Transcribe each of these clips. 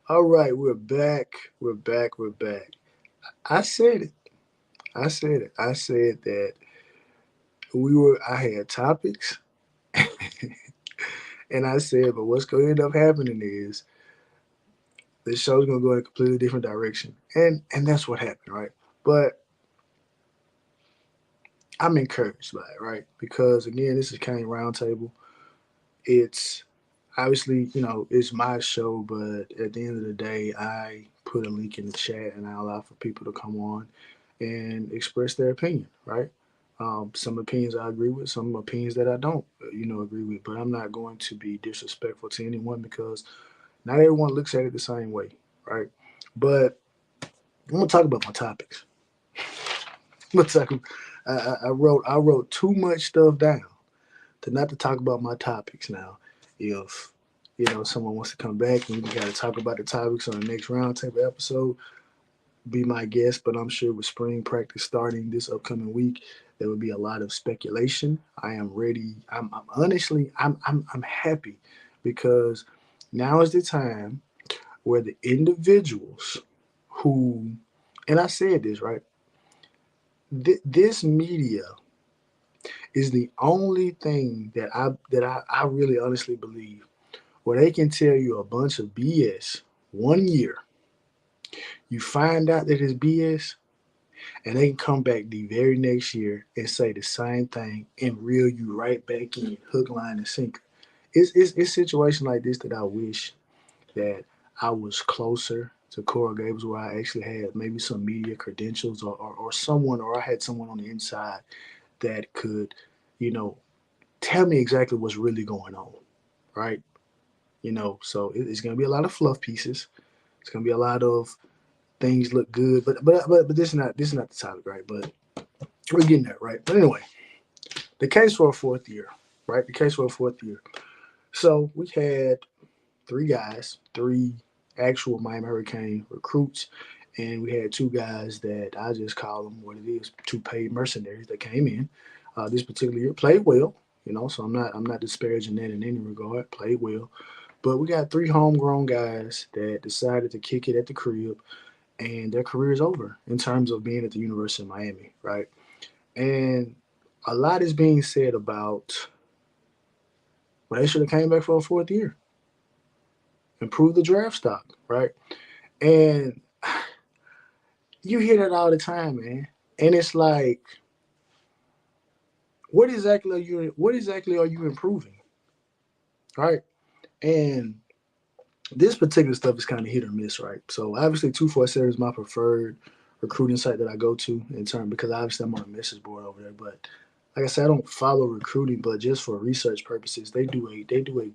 All right, we're back. We're back. We're back. I said it. I said it. I said that I had topics, and I said, but what's going to end up happening is this show's going to go in a completely different direction. And that's what happened, right? But I'm encouraged by it, right? Because again, this is Kane Roundtable. It's obviously, it's my show, but at the end of the day, I put a link in the chat and I allow for people to come on and express their opinion, right? Some opinions I agree with, some opinions that I don't, agree with. But I'm not going to be disrespectful to anyone because not everyone looks at it the same way, right? But I'm gonna talk about my topics. I'm gonna talk. I wrote too much stuff down to not to talk about my topics now. If someone wants to come back and we got to talk about the topics on the next roundtable episode, be my guest. But I'm sure with spring practice starting this upcoming week, there will be a lot of speculation. I am ready. I'm honestly I'm happy because now is the time where the individuals who, and I said this right, this media is the only thing that I really honestly believe where they can tell you a bunch of BS 1 year. You find out that it's BS, and they can come back the very next year and say the same thing and reel you right back in, hook, line, and sinker. It's situations like this that I wish that I was closer to Coral Gables, where I actually had maybe some media credentials or someone, or I had someone on the inside that could, you know, tell me exactly what's really going on, right? So it's going to be a lot of fluff pieces. It's going to be a lot of things look good, but this is not the topic, right? But we're getting there, right? But anyway, the case for a fourth year, right? The case for a fourth year. So we had three guys, three actual Miami Hurricane recruits, and we had two guys that I just call them what it is, two paid mercenaries that came in. This particular year played well, so I'm not disparaging that in any regard. Played well, but we got three homegrown guys that decided to kick it at the crib, and their career is over in terms of being at the University of Miami, right? And a lot is being said about, well, they should have came back for a fourth year, improve the draft stock, right? And you hear that all the time, man. And it's like, what exactly are you improving, right? And this particular stuff is kind of hit or miss, right? So obviously, 247 is my preferred recruiting site that I go to in turn because obviously I'm on a message board over there. But like I said, I don't follow recruiting, but just for research purposes, they do a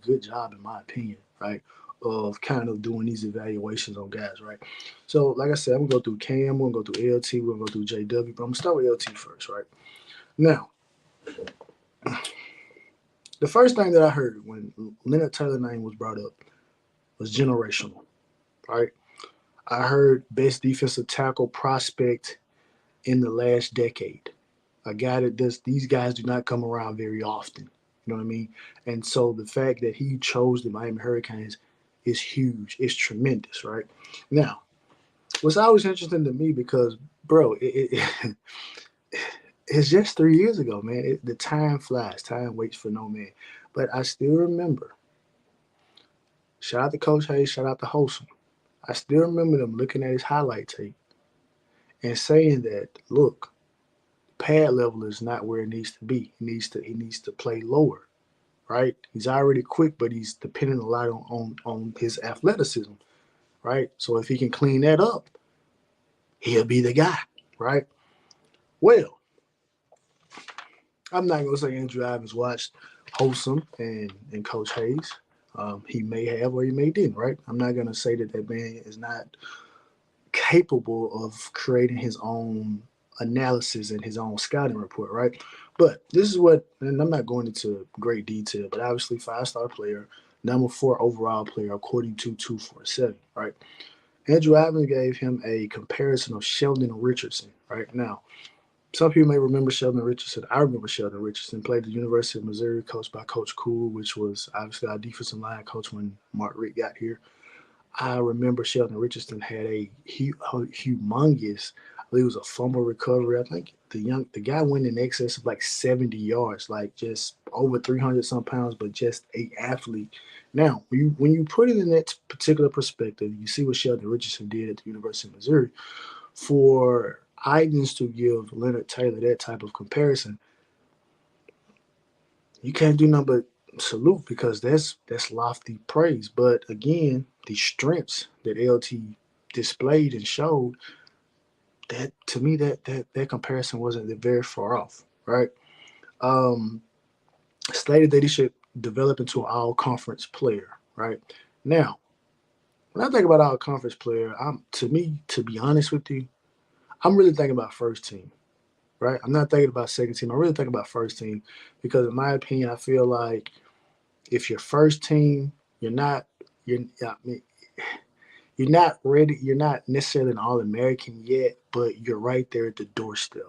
good job in my opinion, right? Of kind of doing these evaluations on guys, right? So like I said, I'm gonna go through Cam, we're gonna go through LT, we're gonna go through JW, but I'm gonna start with LT first, right? Now, the first thing that I heard when Leonard Taylor's name was brought up was generational, right? I heard best defensive tackle prospect in the last decade. A guy that does these guys do not come around very often. You know what I mean? And so the fact that he chose the Miami Hurricanes is huge. It's tremendous, right? Now, what's always interesting to me because, bro, it's just 3 years ago, man. The time flies. Time waits for no man. But I still remember. Shout out to Coach Hayes. Shout out to Holson. I still remember them looking at his highlight tape and saying that, look, pad level is not where it needs to be. He needs to play lower, right? He's already quick, but he's depending a lot on his athleticism, right? So if he can clean that up, he'll be the guy, right? Well, I'm not gonna say Andrew Ivins watched Wholesome and Coach Hayes. He may have or he may didn't, right? I'm not gonna say that that man is not capable of creating his own analysis and his own scouting report, right? But this is what, and I'm not going into great detail, but obviously 5-star player, number four overall player according to 247, right? Andrew Evans gave him a comparison of Sheldon Richardson, right? Now, some people may remember Sheldon Richardson. I remember Sheldon Richardson, played at the University of Missouri, coached by Coach Cool, which was obviously our defensive line coach when Mark Richt got here. I remember Sheldon Richardson had a humongous, I believe it was a fumble recovery. I think the guy went in excess of like 70 yards, like just over 300 some pounds, but just a athlete. Now, when you put it in that particular perspective, you see what Sheldon Richardson did at the University of Missouri. For Idens to give Leonard Taylor that type of comparison, you can't do nothing but salute because that's lofty praise. But again, the strengths that LT displayed and showed, that to me that comparison wasn't very far off, right? Um, Stated that he should develop into an all conference player, right? Now, when I think about all conference player, I'm to me, to be honest with you, I'm really thinking about first team, right? I'm not thinking about second team. I'm really thinking about first team because in my opinion, I feel like if you're first team, you're not you're I mean, you're not ready. You're not necessarily an All American yet, but you're right there at the doorstep.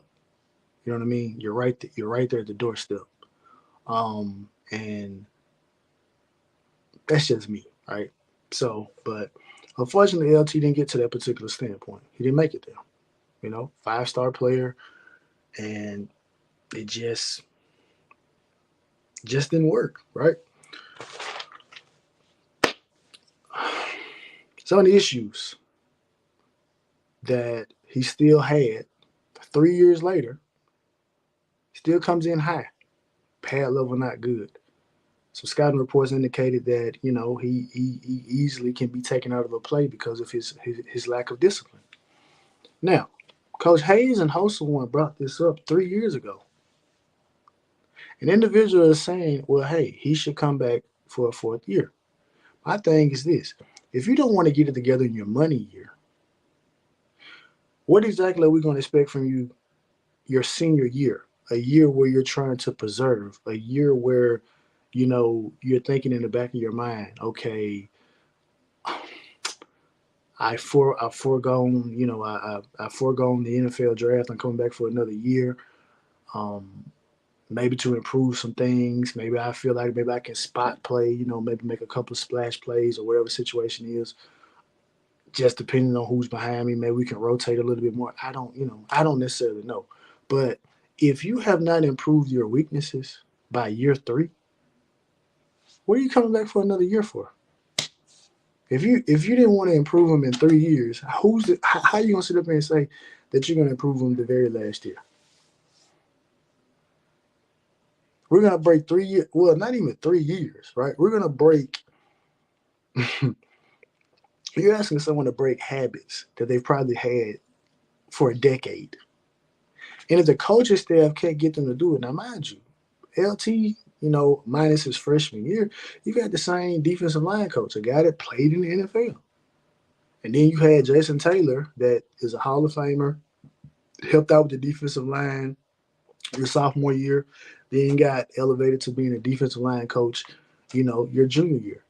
You know what I mean? You're right there at the doorstep. And that's just me, right? So, but unfortunately, LT didn't get to that particular standpoint. He didn't make it there. 5-star player, and it just didn't work, right? Some of the issues that he still had 3 years later still comes in high. Pad level not good. Some scouting reports indicated that he easily can be taken out of a play because of his lack of discipline. Now, Coach Hayes and Hosselman brought this up 3 years ago. An individual is saying, well, hey, he should come back for a fourth year. My thing is this: if you don't want to get it together in your money year, what exactly are we going to expect from you your senior year? A year where you're trying to preserve, a year where you're thinking in the back of your mind, okay, I've foregone, I foregone the NFL draft. I'm coming back for another year. Um, Maybe to improve some things. Maybe I feel like maybe I can spot play. Maybe make a couple of splash plays or whatever the situation is. Just depending on who's behind me, maybe we can rotate a little bit more. I don't necessarily know. But if you have not improved your weaknesses by year three, what are you coming back for another year for? If you didn't want to improve them in 3 years, how are you gonna sit up there and say that you're gonna improve them the very last year? We're gonna break 3 years. Well, not even 3 years, right? We're gonna break. You're asking someone to break habits that they've probably had for a decade, and if the coaching staff can't get them to do it, now mind you, LT, minus his freshman year, you got the same defensive line coach, a guy that played in the NFL. And then you had Jason Taylor, that is a Hall of Famer, helped out with the defensive line your sophomore year, then got elevated to being a defensive line coach, your junior year.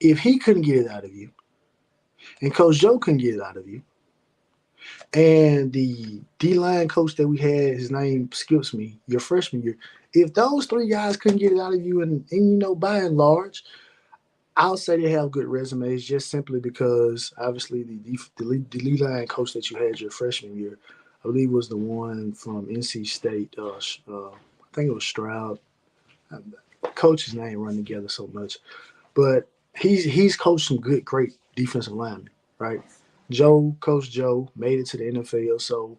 If he couldn't get it out of you, and Coach Joe couldn't get it out of you, and the D line coach that we had, his name skips me, your freshman year, if those three guys couldn't get it out of you, and by and large, I'll say they have good resumes just simply because obviously the lead line coach that you had your freshman year, I believe was the one from NC State. I think it was Stroud. Coach's name run together so much, but he's coached some good, great defensive linemen, right? Coach Joe, made it to the NFL, so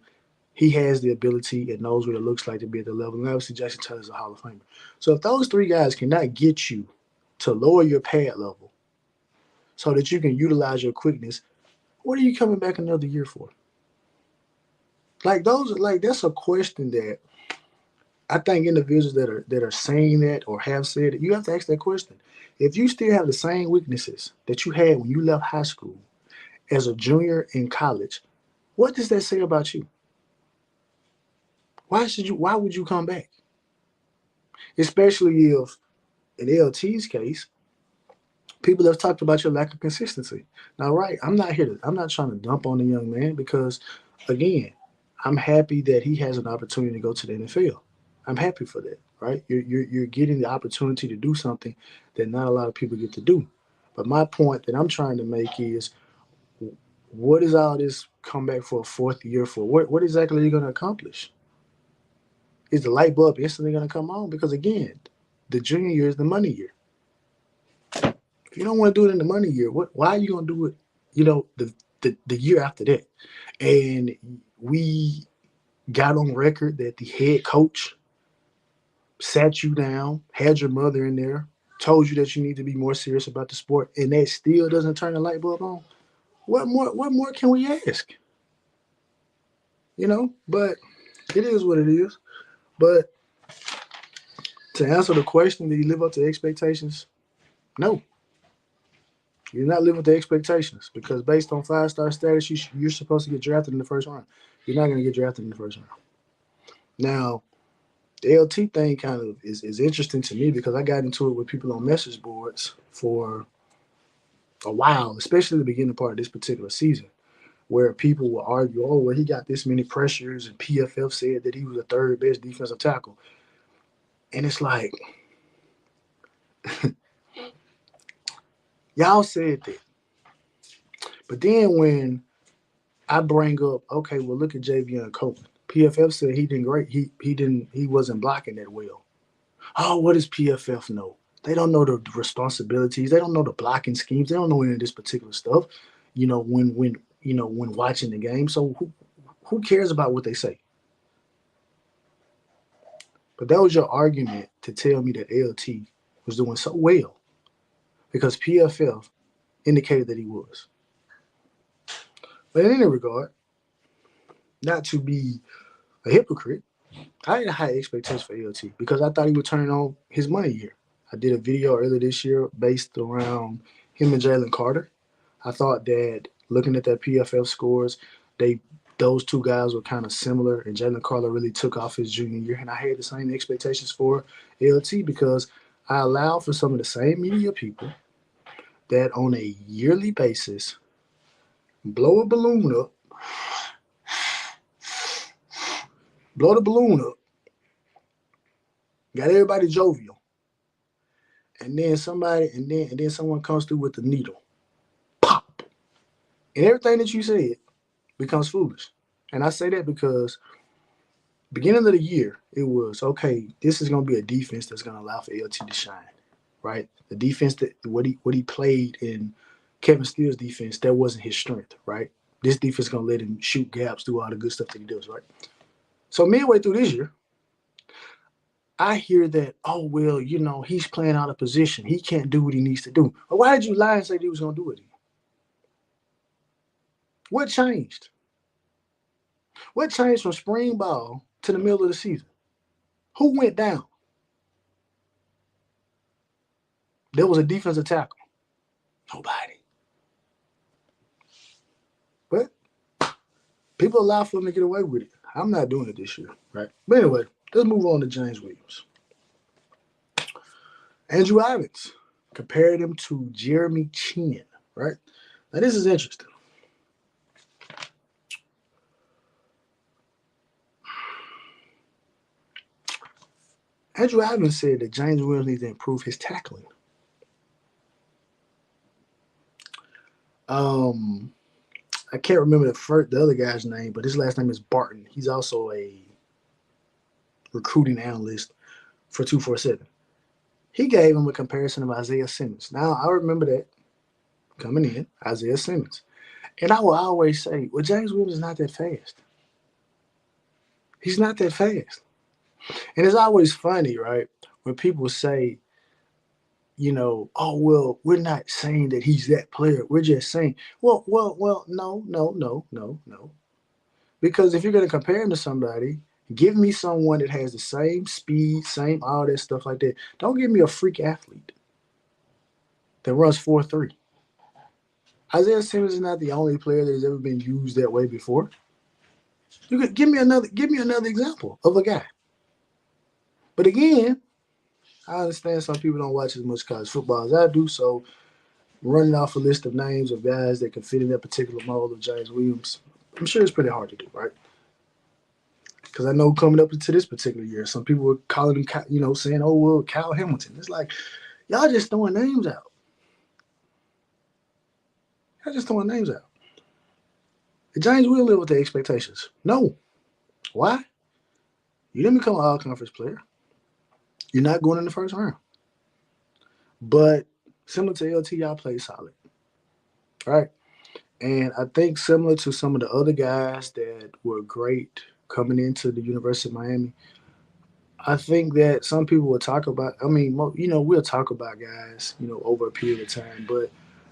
he has the ability and knows what it looks like to be at the level. And obviously, Jason Taylor's a Hall of Famer. So if those three guys cannot get you to lower your pad level so that you can utilize your quickness, what are you coming back another year for? That's a question that I think individuals that are saying that or have said it, you have to ask that question. If you still have the same weaknesses that you had when you left high school as a junior in college, what does that say about you? Why would you come back? Especially if in LT's case, people have talked about your lack of consistency. Now, right, I'm not trying to dump on the young man because, again, I'm happy that he has an opportunity to go to the NFL. I'm happy for that, right? You're getting the opportunity to do something that not a lot of people get to do. But my point that I'm trying to make is, what is all this comeback for a fourth year for? What exactly are you going to accomplish? Is the light bulb instantly going to come on? Because again, the junior year is the money year. If you don't want to do it in the money year, why are you going to do it, the year after that? And we got on record that the head coach sat you down, had your mother in there, told you that you need to be more serious about the sport, and that still doesn't turn the light bulb on. What more can we ask? But it is what it is. But to answer the question, did he live up to expectations? No. You're not living up to expectations because based on 5-star status, you're supposed to get drafted in the first round. You're not going to get drafted in the first round. Now, the LT thing kind of is interesting to me because I got into it with people on message boards for a while, especially the beginning part of this particular season, where people will argue, oh, well, he got this many pressures, and PFF said that he was the third best defensive tackle. And it's like, y'all said that. But then when I bring up, okay, well, look at Javion Copeland. PFF said he did great. He wasn't blocking that well. Oh, what does PFF know? They don't know the responsibilities. They don't know the blocking schemes. They don't know any of this particular stuff. When watching the game. So who cares about what they say? But that was your argument to tell me that LT was doing so well because PFF indicated that he was. But in any regard, not to be a hypocrite, I had a high expectation for LT because I thought he would turn on his money year. I did a video earlier this year based around him and Jalen Carter. I thought that looking at that PFF scores, those two guys were kind of similar, and Jalen Carter really took off his junior year. And I had the same expectations for LT because I allow for some of the same media people that on a yearly basis blow a balloon up, blow the balloon up, got everybody jovial, and then someone comes through with the needle, pop, and everything that you said becomes foolish. And I say that because beginning of the year, it was okay. This is going to be a defense that's going to allow for LT to shine, right? The defense that what he played in Kevin Steele's defense, that wasn't his strength, right? This defense is going to let him shoot gaps, do all the good stuff that he does, right? So midway through this year, I hear that, oh, well, he's playing out of position. He can't do what he needs to do. But why did you lie and say he was going to do it? What changed? What changed from spring ball to the middle of the season? Who went down? There was a defensive tackle. Nobody. But people allow for him to get away with it. I'm not doing it this year, right? But anyway, let's move on to James Williams. Andrew Ivins compared him to Jeremy Chinn, right? Now, this is interesting. Andrew Ivins said that James Williams needs to improve his tackling. I can't remember the other guy's name, but his last name is Barton. He's also a recruiting analyst for 247. He gave him a comparison of Isaiah Simmons. Now, I remember that coming in, Isaiah Simmons. And I will always say, well, James Williams is not that fast. He's not that fast. And it's always funny, right, when people say, oh, well, we're not saying that he's that player. We're just saying, well, no. Because if you're going to compare him to somebody, give me someone that has the same speed, same all that stuff like that. Don't give me a freak athlete that runs 4.3. Isaiah Simmons is not the only player that has ever been used that way before. You could give me another example of a guy. But again, I understand some people don't watch as much college football as I do, so running off a list of names of guys that can fit in that particular mold of James Williams, I'm sure it's pretty hard to do, right? Because I know coming up into this particular year, some people were calling him, saying, oh, well, Kyle Hamilton. It's like, y'all just throwing names out. I just throwing names out. Did James Will live with the expectations? No. Why? You didn't become an all conference player. You're not going in the first round. But similar to LT, y'all played solid. Right? And I think similar to some of the other guys that were great coming into the University of Miami, I think that some people will talk about. I mean, we'll talk about guys, over a period of time, but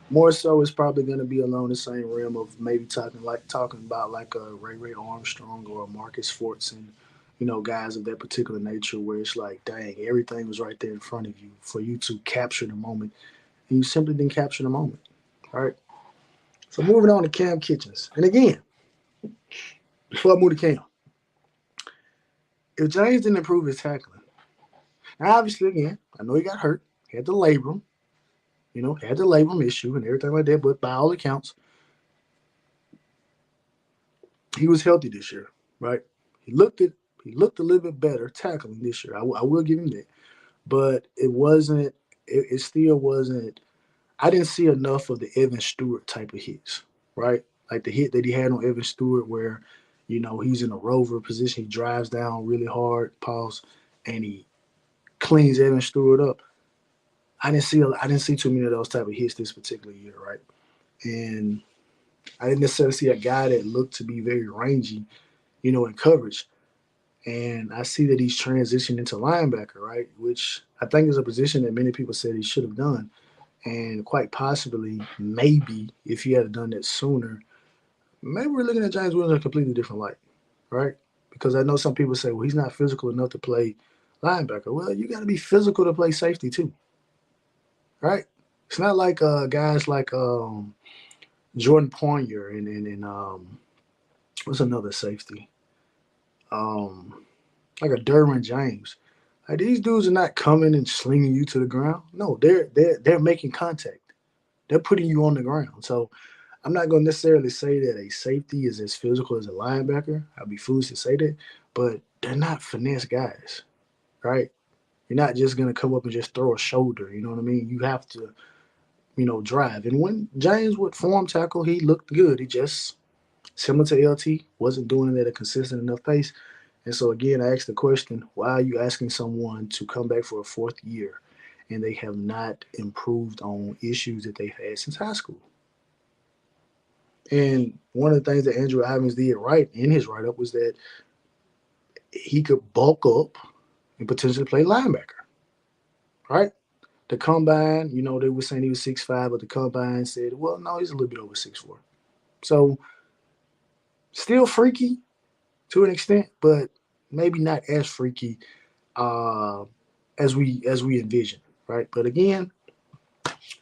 more so, it's probably going to be along the same realm of maybe talking about like a Ray Armstrong or a Marcus Fortson, guys of that particular nature, where it's like, dang, everything was right there in front of you for you to capture the moment, and you simply didn't capture the moment. All right. So moving on to Cam Kitchens, and again, before I move to Cam, if James didn't improve his tackling, now obviously again, I know he got hurt, he had the labrum, had the labrum issue and everything like that. But by all accounts, he was healthy this year, right? He looked it. He looked a little bit better tackling this year. I will give him that, but it wasn't. It still wasn't. I didn't see enough of the Evan Stewart type of hits, right? Like the hit that he had on Evan Stewart, where he's in a rover position, he drives down really hard, pause, and he cleans Evan Stewart up. I didn't see too many of those type of hits this particular year, right? And I didn't necessarily see a guy that looked to be very rangy, in coverage. And I see that he's transitioned into linebacker, right? Which I think is a position that many people said he should have done. And quite possibly, maybe if he had done that sooner, maybe we're looking at James Williams in a completely different light, right? Because I know some people say, well, he's not physical enough to play linebacker. Well, you got to be physical to play safety too, right? It's not like guys like Jordan Poyer and what's another safety? Um, like a Derwin James. Like these dudes are not coming and slinging you to the ground. No, they're making contact. They're putting you on the ground. So I'm not going to necessarily say that a safety is as physical as a linebacker. I'd be foolish to say that, but they're not finesse guys, right? You're not just going to come up and just throw a shoulder. You know what I mean? You have to, drive. And when James would form tackle, he looked good. He just, similar to LT, wasn't doing it at a consistent enough pace. And so again, I asked the question, why are you asking someone to come back for a fourth year and they have not improved on issues that they've had since high school? And one of the things that Andrew Ivins did right in his write up was that he could bulk up and potentially play linebacker, right? The combine, they were saying he was 6'5", but the combine said, well, no, he's a little bit over 6'4". So still freaky to an extent, but maybe not as freaky uh, as we envision, right? But again,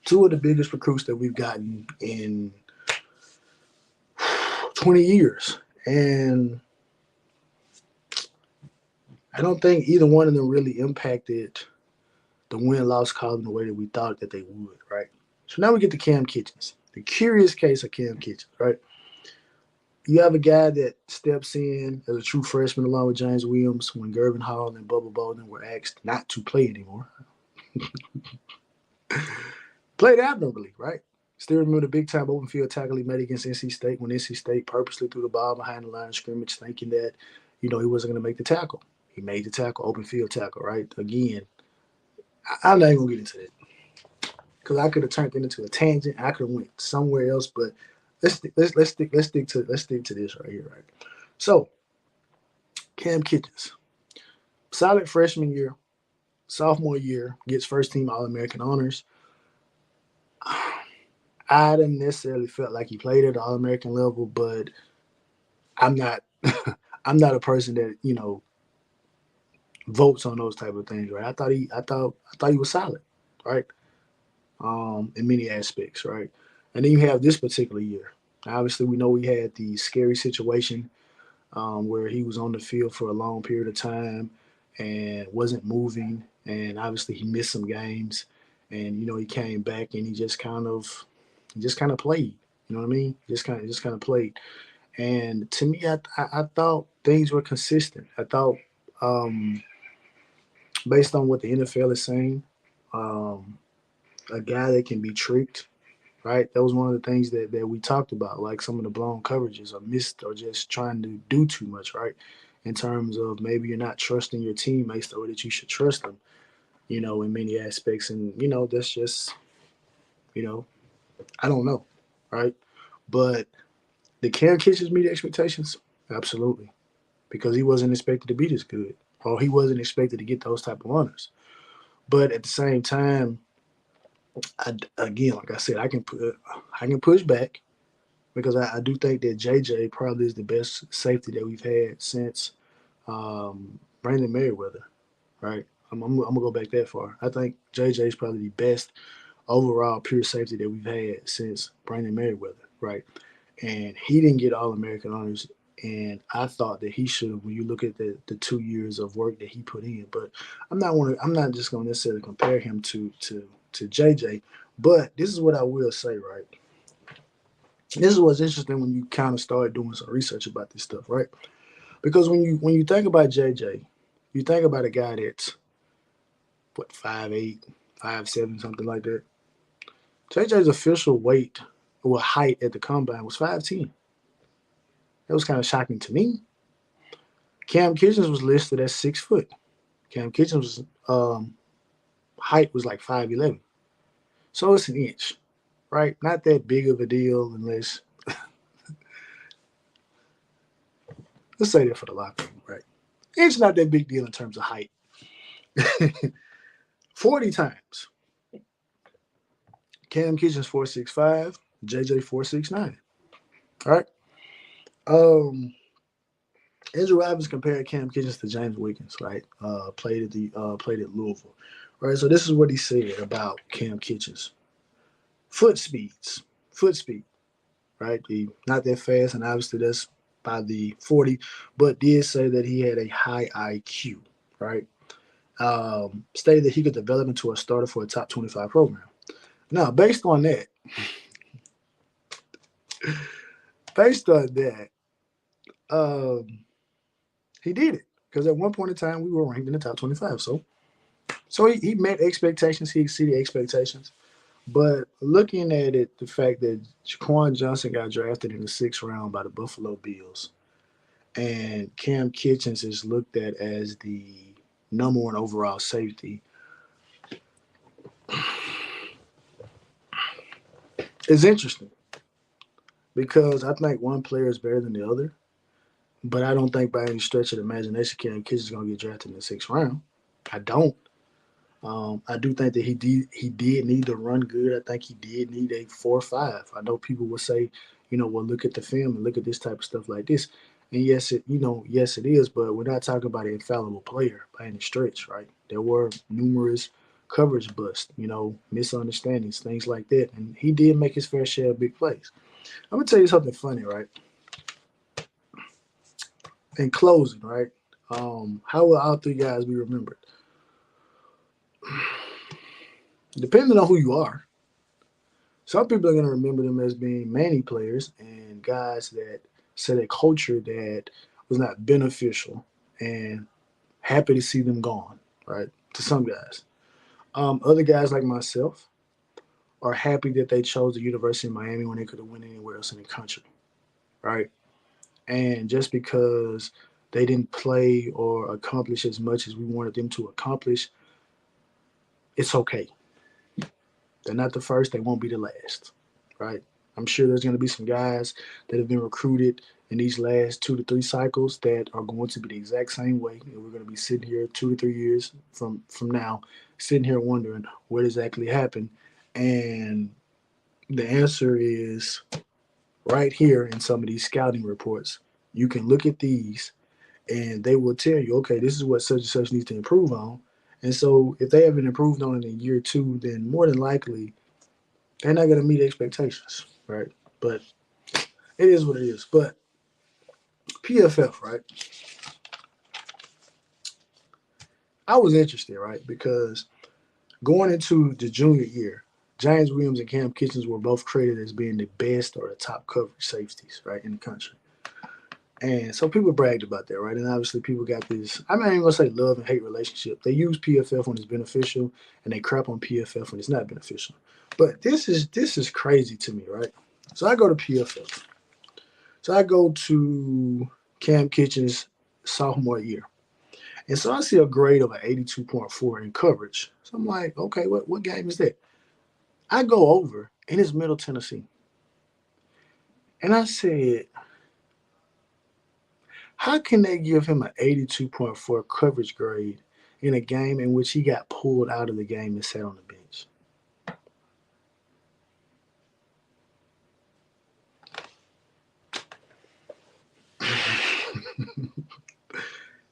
two of the biggest recruits that we've gotten in 20 years, and I don't think either one of them really impacted the win-loss column the way that we thought that they would, right? So now we get to Cam Kitchens, the curious case of Cam Kitchens, right? You have a guy that steps in as a true freshman along with James Williams when Gervin Hall and Bubba Bolden were asked not to play anymore. Played admirably, right? Still remember the big time open field tackle he made against NC State when NC State purposely threw the ball behind the line of scrimmage, thinking that, he wasn't going to make the tackle. He made the tackle, open field tackle, right? Again, I'm not even going to get into that because I could have turned it into a tangent. I could have went somewhere else, but let's stick to this right here, right? So Cam Kitchens, solid freshman year, sophomore year, gets first team All American honors. I didn't necessarily felt like he played at the All American level, but I'm not I'm not a person that votes on those type of things, right? I thought he was solid, right? In many aspects, right? And then you have this particular year. Obviously, we know we had the scary situation where he was on the field for a long period of time and wasn't moving, and obviously he missed some games, and he came back and he just kind of played. You know what I mean? Just kind of played. And to me, I thought things were consistent. I thought, um, based on what the NFL is saying, um, a guy that can be tricked, right? That was one of the things that we talked about, like some of the blown coverages or missed or just trying to do too much, right? In terms of maybe you're not trusting your teammates the way that you should trust them, in many aspects. And, that's just, you know, I don't know, right? But the Cam Kitchens meet expectations? Absolutely. Because he wasn't expected to be this good. Or he wasn't expected to get those type of honors. But at the same time, again, like I said, I can push back because I do think that JJ probably is the best safety that we've had since Brandon Merriweather, right? I'm gonna go back that far. I think JJ is probably the best overall pure safety that we've had since Brandon Merriweather, right? And he didn't get All American honors, and I thought that he should have when you look at the 2 years of work that he put in. But I'm not just gonna necessarily compare him to JJ. But this is what I will say, right? This is what's interesting when you kind of start doing some research about this stuff, right? Because when you think about JJ, you think about a guy that's what 5'8", 5'7", something like that. JJ's official weight or height at the combine was 5'10". That was kind of shocking to me. Cam Kitchens was listed as 6 foot. Cam Kitchens' height was like 5'11". So it's an inch, right? Not that big of a deal unless let's say that for the locker room, right? Inch not that big deal in terms of height. 40 times. Cam Kitchens 4'6'5", JJ 4'6'9". All right. Um, Andrew Evans compared Cam Kitchens to James Wiggins, right? Played at Louisville, right? So this is what he said about Cam Kitchens: foot speeds, foot speed, right? Not that fast, and obviously that's by the 40, but did say that he had a high IQ, right? Stated that he could develop into a starter for a top 25 program. Now, based on that, um, he did it because at one point in time we were ranked in the top 25. So he met expectations. He exceeded expectations. But looking at it, the fact that Jaquan Johnson got drafted in the 6th round by the Buffalo Bills, and Cam Kitchens is looked at as the number one overall safety, is interesting because I think one player is better than the other. But I don't think by any stretch of the imagination Cam Kitchens is going to get drafted in the 6th round. I don't. I do think that he did need to run good. I think he did need a 4.5. I know people will say, well, look at the film and look at this type of stuff like this. And yes, it is. But we're not talking about an infallible player by any stretch, right? There were numerous coverage busts, misunderstandings, things like that. And he did make his fair share of big plays. I'm gonna tell you something funny, right? In closing, right? How will all three guys be remembered? Depending on who you are, some people are going to remember them as being Manny players and guys that set a culture that was not beneficial and happy to see them gone, right? To some guys. Other guys like myself are happy that they chose the University of Miami when they could have went anywhere else in the country, right? And just because they didn't play or accomplish as much as we wanted them to accomplish, it's okay. They're not the first, they won't be the last, right? I'm sure there's going to be some guys that have been recruited in these last 2 to 3 cycles that are going to be the exact same way. And we're going to be sitting here 2 to 3 years from now, sitting here wondering what exactly happened. And the answer is right here in some of these scouting reports. You can look at these and they will tell you, okay, this is what such and such needs to improve on. And so if they haven't improved on it in year two, then more than likely they're not going to meet expectations, right? But it is what it is. But PFF, right? I was interested, right? Because going into the junior year, James Williams and Cam Kitchens were both credited as being the best or the top coverage safeties, right, in the country. And so people bragged about that, right? And obviously people got this, I'm not even gonna say love and hate relationship. They use PFF when it's beneficial and they crap on PFF when it's not beneficial. But this is crazy to me, right? So I go to PFF. So I go to Cam Kitchen's sophomore year. And so I see a grade of an 82.4 in coverage. So I'm like, okay, what game is that? I go over and it's Middle Tennessee. And I said, how can they give him an 82.4 coverage grade in a game in which he got pulled out of the game and sat on the bench?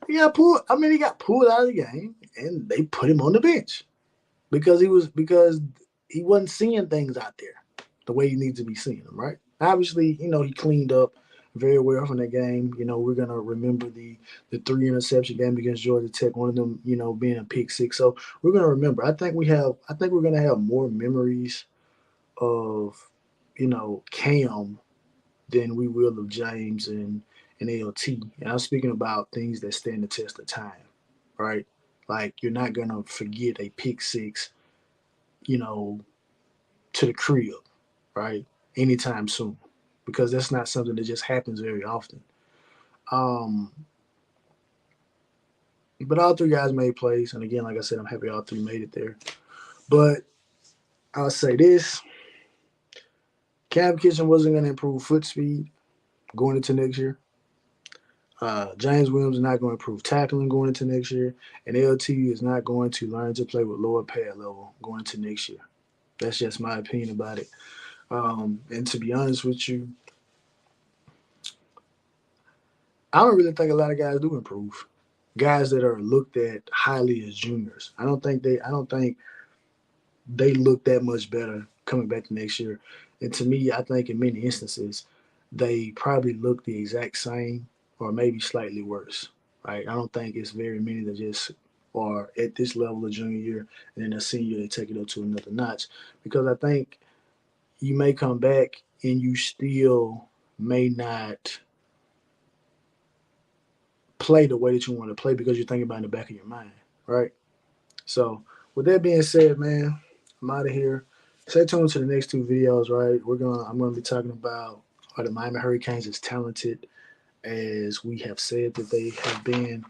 He got pulled out of the game and they put him on the bench because he wasn't seeing things out there the way he needs to be seeing them, right? Obviously, he cleaned up very well from that game. We're gonna remember the three interception game against Georgia Tech, one of them, being a pick six. So we're gonna remember. I think we're gonna have more memories of, Cam than we will of James and LT. And I'm speaking about things that stand the test of time, right? Like you're not gonna forget a pick six, you know, to the crib, right? Anytime soon, because that's not something that just happens very often. Um, but all three guys made plays, and again, like I said, I'm happy all three made it there. But I'll say this: Cam Kitchen wasn't going to improve foot speed going into next year. James Williams is not going to improve tackling going into next year, and LT is not going to learn to play with lower pad level going into next year. That's just my opinion about it. And to be honest with you, I don't really think a lot of guys do improve. Guys that are looked at highly as juniors, I don't think they look that much better coming back to next year. And to me, I think in many instances, they probably look the exact same or maybe slightly worse. Right? I don't think it's very many that just are at this level of junior year and then a senior they take it up to another notch. Because I think you may come back and you still may not play the way that you want to play because you're thinking about it in the back of your mind, right? So with that being said, man, I'm out of here. Stay tuned to the next two videos, right? I'm gonna be talking about are the Miami Hurricanes as talented as we have said that they have been,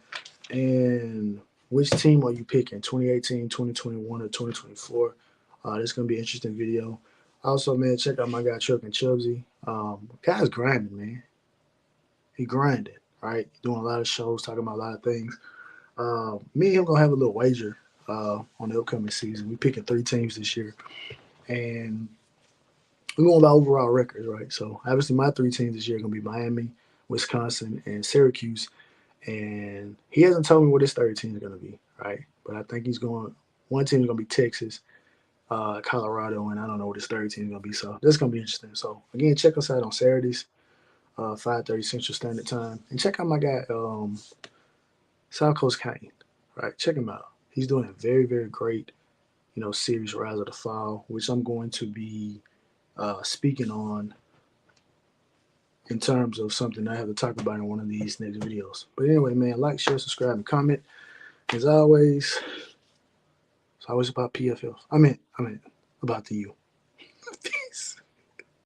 and which team are you picking? 2018, 2021, or 2024? This is gonna be an interesting video. Also, man, check out my guy Chuck and Chubsy. Guy's grinding, man. He grinding, right? Doing a lot of shows, talking about a lot of things. Me and him gonna have a little wager on the upcoming season. We picking three teams this year, and we're going by overall records, right? So obviously, my three teams this year are gonna be Miami, Wisconsin, and Syracuse. And he hasn't told me what his third team is gonna be, right? But I think he's going. One team is gonna be Texas, Colorado, and I don't know what his third team is gonna be. So that's gonna be interesting. So again, check us out on Saturdays, 5:30 Central Standard Time, and check out my guy South Coast Kane, right? Check him out. He's doing a very, very great, series Rise of the Fall, which I'm going to be speaking on in terms of something I have to talk about in one of these next videos. But anyway, man, like, share, subscribe, and comment. As always, it's always about PFF. I mean, about the U.